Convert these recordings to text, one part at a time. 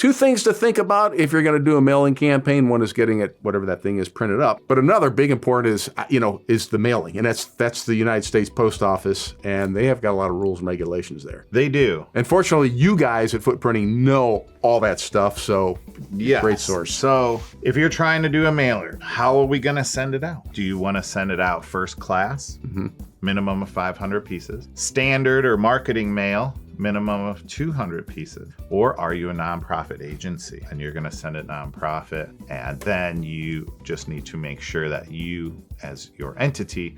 two things to think about if you're going to do a mailing campaign. One is getting it, whatever that thing is, printed up. But another big important is the mailing. And that's the United States Post Office. And they have got a lot of rules and regulations there. They do. And fortunately, you guys at Footprinting know all that stuff. So yes. Great source. So if you're trying to do a mailer, how are we going to send it out? Do you want to send it out first class? Mm-hmm. Minimum of 500 pieces. Standard or marketing mail, minimum of 200 pieces. Or are you a nonprofit agency and you're going to send it nonprofit? And then you just need to make sure that you, as your entity,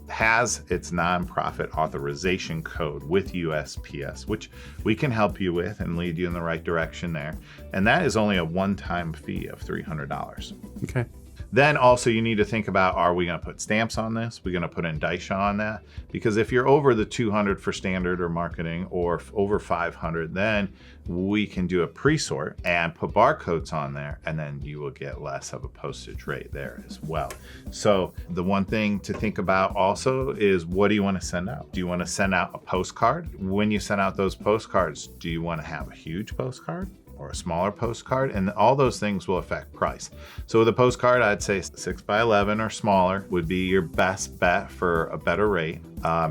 has its nonprofit authorization code with USPS, which we can help you with and lead you in the right direction there. And that is only a one-time fee of $300. Okay. Then also you need to think about, are we going to put stamps on this? We're going to put indicia on that? Because if you're over the 200 for standard or marketing or over 500, then we can do a pre-sort and put barcodes on there, and then you will get less of a postage rate there as well. So the one thing to think about also is, what do you want to send out? Do you want to send out a postcard? When you send out those postcards, do you want to have a huge postcard or a smaller postcard? And all those things will affect price. So with a postcard, I'd say 6x11 or smaller would be your best bet for a better rate.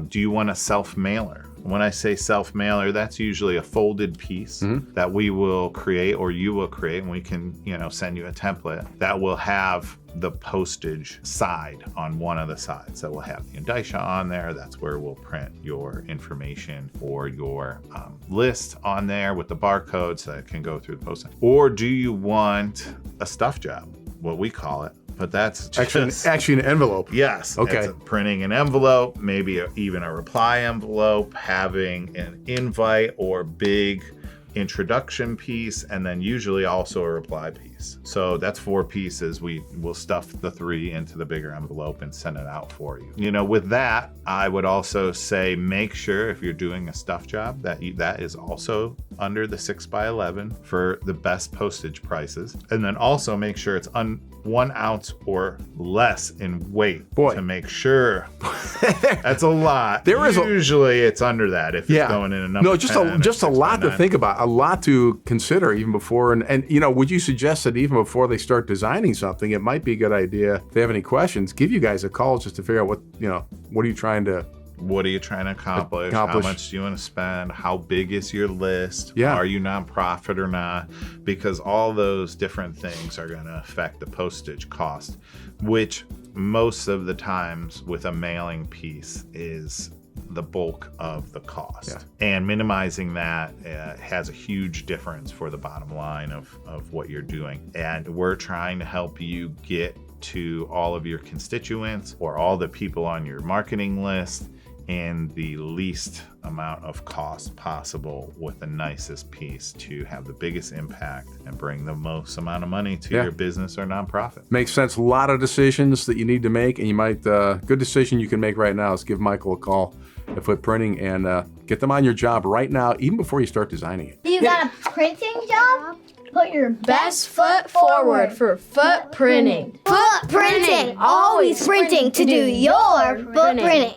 Do you want a self-mailer? When I say self-mailer, that's usually a folded piece that we will create, or you will create, and we can, send you a template that will have the postage side on one of the sides. So we'll have the indicia on there. That's where we'll print your information or your list on there with the barcodes that can go through the post. Or do you want a stuff job, what we call it? But that's just, actually an envelope. Yes. Okay. It's printing an envelope, maybe even a reply envelope, having an invite or big introduction piece, and then usually also a reply piece. So that's 4 pieces. We will stuff the 3 into the bigger envelope and send it out for you. With that, I would also say, make sure if you're doing a stuff job that is also under the 6x11 for the best postage prices. And then also make sure it's 1 ounce or less in weight. Boy. To make sure. That's a lot. Usually it's under that if it's going in a number. No, just a lot to think about, a lot to consider even before. And would you suggest that even before they start designing something, it might be a good idea, if they have any questions, give you guys a call just to figure out what are you trying to accomplish? How much do you want to spend? How big is your list? Yeah. Are you nonprofit or not? Because all those different things are going to affect the postage cost, which most of the times with a mailing piece is the bulk of the cost. Yeah. And minimizing that has a huge difference for the bottom line of what you're doing. And we're trying to help you get to all of your constituents or all the people on your marketing list in the least amount of cost possible with the nicest piece to have the biggest impact and bring the most amount of money to your business or nonprofit. Makes sense. A lot of decisions that you need to make, and you might, good decision you can make right now is give Michael a call at Footprinting and get them on your job right now, even before you start designing it. You got a printing job? Put your best foot forward for Footprinting. Footprinting, always printing to do your footprinting.